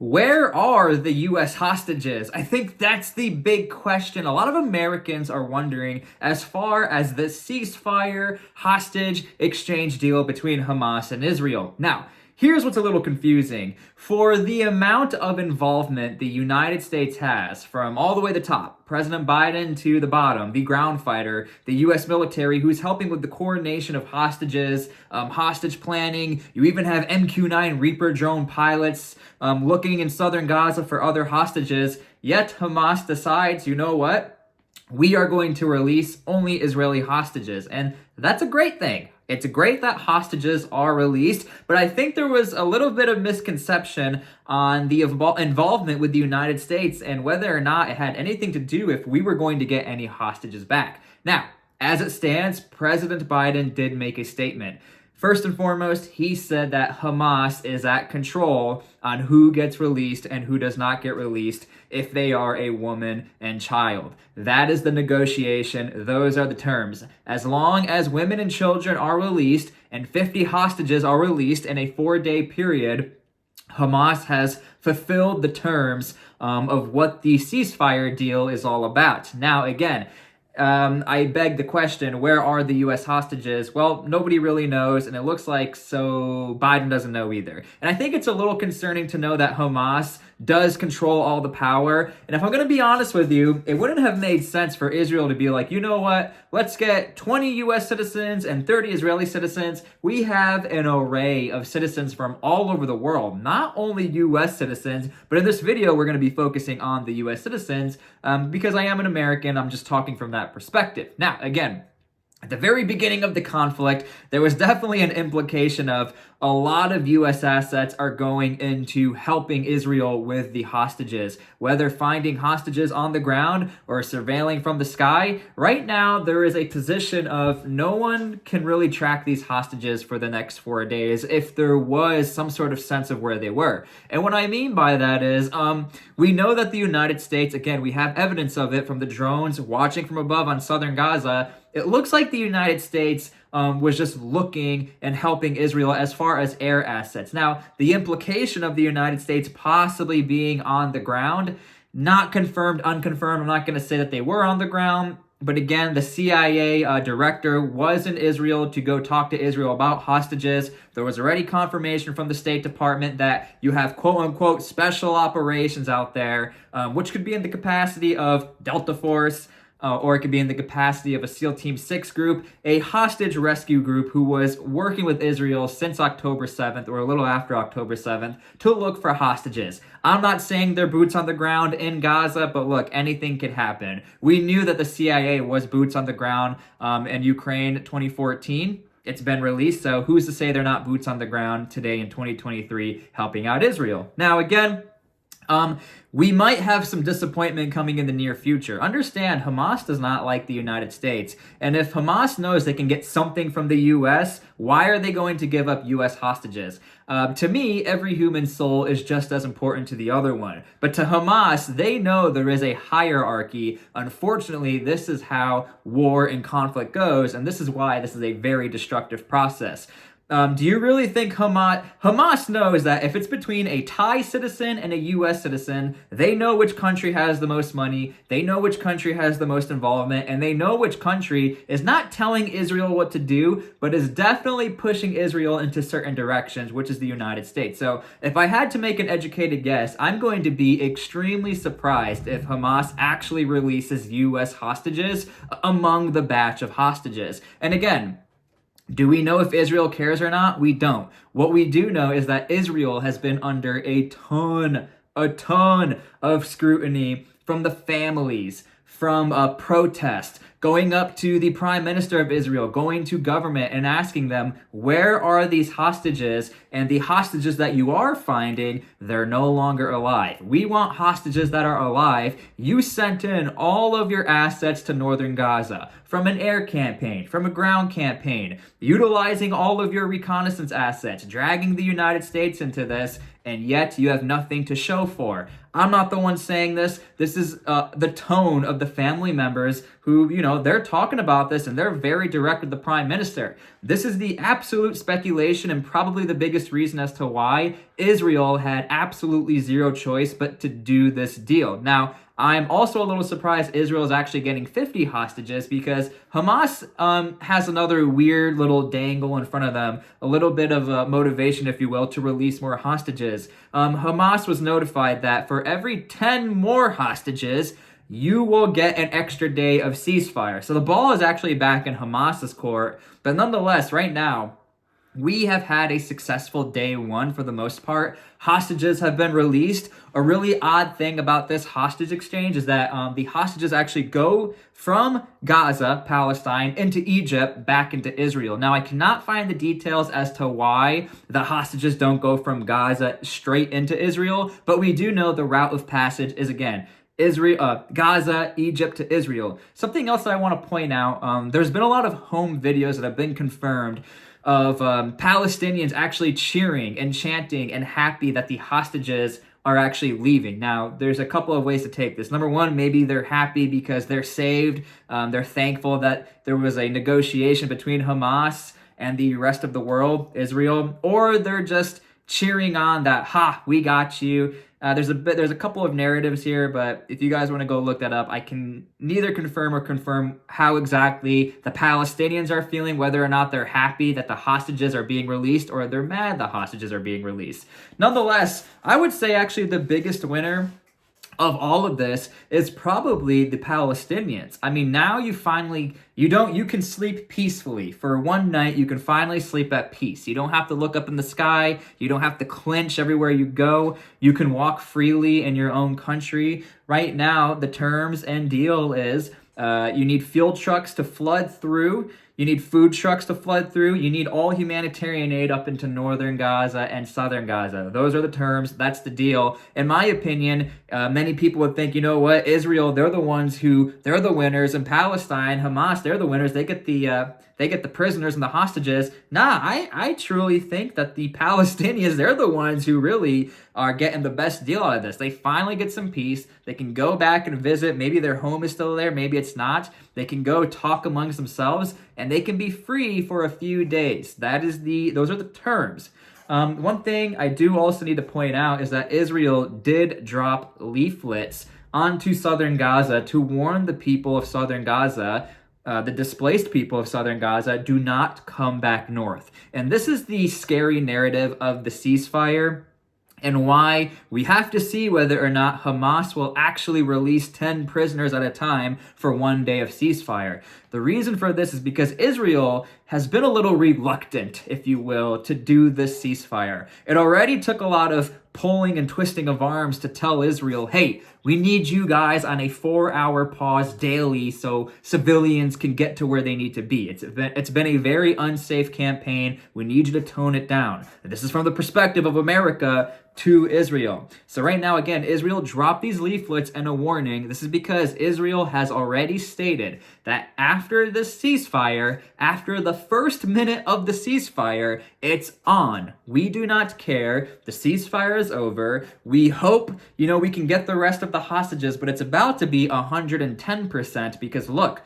Where are the U.S. hostages? I think that's the big question. A lot of Americans are wondering as far as the ceasefire hostage exchange deal between Hamas and Israel. Now, here's what's a little confusing. For the amount of involvement the United States has, from all the way to the top, President Biden to the bottom, the ground fighter, the U.S. military who's helping with the coordination of hostages, hostage planning. You even have MQ-9 Reaper drone pilots looking in southern Gaza for other hostages. Yet Hamas decides, you know what? We are going to release only Israeli hostages. And that's a great thing. It's great that hostages are released, but I think there was a little bit of misconception on the involvement with the United States and whether or not it had anything to do if we were going to get any hostages back. Now, as it stands, President Biden did make a statement. First and foremost, he said that Hamas is at control on who gets released and who does not get released if they are a woman and child. That is the negotiation. Those are the terms. As long as women and children are released and 50 hostages are released in a 4-day period, Hamas has fulfilled the terms of what the ceasefire deal is all about. Now, again, I beg the question, where are the U.S. hostages? Well, nobody really knows, and it looks like so Biden doesn't know either. And I think it's a little concerning to know that Hamas does control all the power. And if I'm going to be honest with you, it wouldn't have made sense for Israel to be like, you know what? Let's get 20 U.S. citizens and 30 Israeli citizens. We have an array of citizens from all over the world, not only U.S. citizens, but in this video, we're going to be focusing on the U.S. citizens because I am an American. I'm just talking from that perspective. Now, again, at the very beginning of the conflict, there was definitely an implication of a lot of U.S. assets are going into helping Israel with the hostages, whether finding hostages on the ground or surveilling from the sky. Right now, there is a position of no one can really track these hostages for the next 4 days if there was some sort of sense of where they were. And what I mean by that is we know that the United States, again, we have evidence of it from the drones watching from above on southern Gaza. It looks like the United States was just looking and helping Israel as far as air assets. Now, the implication of the United States possibly being on the ground, not confirmed, unconfirmed. I'm not going to say that they were on the ground. But again, the CIA director was in Israel to go talk to Israel about hostages. There was already confirmation from the State Department that you have quote-unquote special operations out there, which could be in the capacity of Delta Force, or it could be in the capacity of a SEAL Team 6 group, a hostage rescue group who was working with Israel since October 7th or a little after October 7th to look for hostages. I'm not saying they're boots on the ground in Gaza, but look, anything could happen. We knew that the CIA was boots on the ground in Ukraine 2014. It's been released, so who's to say they're not boots on the ground today in 2023 helping out Israel? Now, again, we might have some disappointment coming in the near future. Understand, Hamas does not like the United States. And if Hamas knows they can get something from the U.S., why are they going to give up U.S. hostages? To me, every human soul is just as important to the other one. But to Hamas, they know there is a hierarchy. Unfortunately, this is how war and conflict goes, and this is why this is a very destructive process. Do you really think Hamas knows that if it's between a Thai citizen and a U.S. citizen, they know which country has the most money, they know which country has the most involvement, and they know which country is not telling Israel what to do, but is definitely pushing Israel into certain directions, which is the United States. So if I had to make an educated guess, I'm going to be extremely surprised if Hamas actually releases U.S. hostages among the batch of hostages. And again, do we know if Israel cares or not? We don't. What we do know is that Israel has been under a ton of scrutiny from the families, from protest, going up to the Prime Minister of Israel, going to government and asking them, where are these hostages? And the hostages that you are finding, they're no longer alive. We want hostages that are alive. You sent in all of your assets to northern Gaza from an air campaign, from a ground campaign, utilizing all of your reconnaissance assets, dragging the United States into this, and yet you have nothing to show for. I'm not the one saying this. This is the tone of the family members who, they're talking about this and they're very direct with the prime minister. This is the absolute speculation and probably the biggest reason as to why Israel had absolutely zero choice but to do this deal. Now, I'm also a little surprised Israel is actually getting 50 hostages because Hamas has another weird little dangle in front of them, a little bit of motivation, if you will, to release more hostages. Hamas was notified that for every 10 more hostages, you will get an extra day of ceasefire. So the ball is actually back in Hamas's court, but nonetheless, right now, we have had a successful day one for the most part. Hostages have been released. A really odd thing about this hostage exchange is that the hostages actually go from Gaza, Palestine, into Egypt, back into Israel. Now, I cannot find the details as to why the hostages don't go from Gaza straight into Israel, but we do know the route of passage is, again, Gaza, Egypt to Israel. Something else that I want to point out, there's been a lot of home videos that have been confirmed of Palestinians actually cheering and chanting and happy that the hostages are actually leaving. Now, there's a couple of ways to take this. Number one, maybe they're happy because they're saved. They're thankful that there was a negotiation between Hamas and the rest of the world, Israel, or they're just cheering on that, we got you. There's a couple of narratives here, but if you guys want to go look that up, I can neither confirm how exactly the Palestinians are feeling, whether or not they're happy that the hostages are being released or they're mad the hostages are being released. Nonetheless, I would say actually the biggest winner of all of this is probably the Palestinians. I mean, now you can sleep peacefully. For one night, you can finally sleep at peace. You don't have to look up in the sky. You don't have to clinch everywhere you go. You can walk freely in your own country. Right now, the terms and deal is you need fuel trucks to flood through. You need food trucks to flood through. You need all humanitarian aid up into northern Gaza and southern Gaza. Those are the terms. That's the deal. In my opinion, many people would think, you know what, Israel, they're the winners, and Palestine, Hamas, they're the winners. They get the prisoners and the hostages. Nah, I truly think that the Palestinians, they're the ones who really are getting the best deal out of this. They finally get some peace. They can go back and visit. Maybe their home is still there. Maybe it's not. They can go talk amongst themselves, and they can be free for a few days. Those are the terms. One thing I do also need to point out is that Israel did drop leaflets onto southern Gaza to warn the people of southern Gaza, the displaced people of southern Gaza, do not come back north. And this is the scary narrative of the ceasefire and why we have to see whether or not Hamas will actually release 10 prisoners at a time for one day of ceasefire. The reason for this is because Israel has been a little reluctant, if you will, to do this ceasefire. It already took a lot of pulling and twisting of arms to tell Israel, hey, we need you guys on a 4-hour pause daily so civilians can get to where they need to be. It's been a very unsafe campaign. We need you to tone it down. And this is from the perspective of America to Israel. So right now, again, Israel dropped these leaflets and a warning. This is because Israel has already stated that after the ceasefire, after the first minute of the ceasefire, it's on. We do not care. The ceasefire is over. We hope, we can get the rest of the hostages, but it's about to be 110% because look,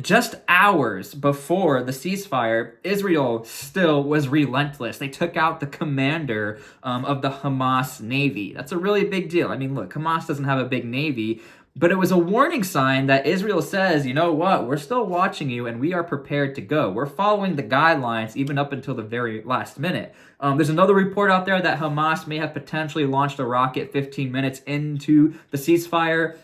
just hours before the ceasefire, Israel still was relentless. They took out the commander of the Hamas Navy. That's a really big deal. I mean, look, Hamas doesn't have a big Navy, but it was a warning sign that Israel says, you know what, we're still watching you and we are prepared to go. We're following the guidelines even up until the very last minute. There's another report out there that Hamas may have potentially launched a rocket 15 minutes into the ceasefire.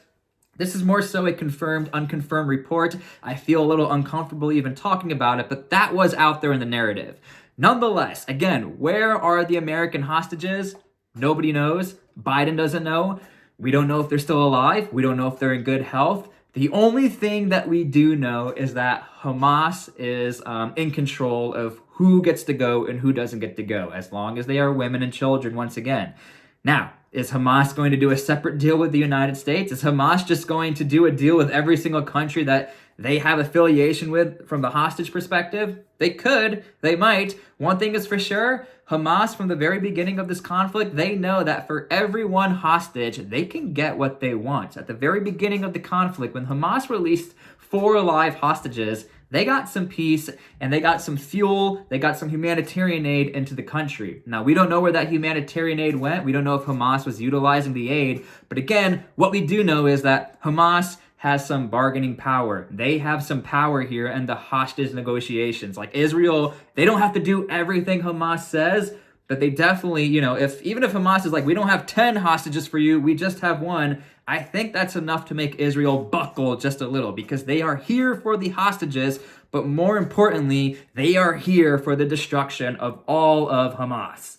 This is more so a confirmed, unconfirmed report. I feel a little uncomfortable even talking about it, but that was out there in the narrative. Nonetheless, again, where are the American hostages? Nobody knows. Biden doesn't know. We don't know if they're still alive. We don't know if they're in good health. The only thing that we do know is that Hamas is in control of who gets to go and who doesn't get to go, as long as they are women and children once again. Now, is Hamas going to do a separate deal with the United States? Is Hamas just going to do a deal with every single country that they have affiliation with from the hostage perspective? They could. They might. One thing is for sure, Hamas, from the very beginning of this conflict, they know that for every one hostage, they can get what they want. At the very beginning of the conflict, when Hamas released 4 live hostages, they got some peace and they got some fuel, they got some humanitarian aid into the country. Now, we don't know where that humanitarian aid went. We don't know if Hamas was utilizing the aid. But again, what we do know is that Hamas has some bargaining power. They have some power here in the hostage negotiations. Like Israel, they don't have to do everything Hamas says, but they definitely, even if Hamas is like, we don't have 10 hostages for you, we just have 1, I think that's enough to make Israel buckle just a little, because they are here for the hostages, but more importantly, they are here for the destruction of all of Hamas.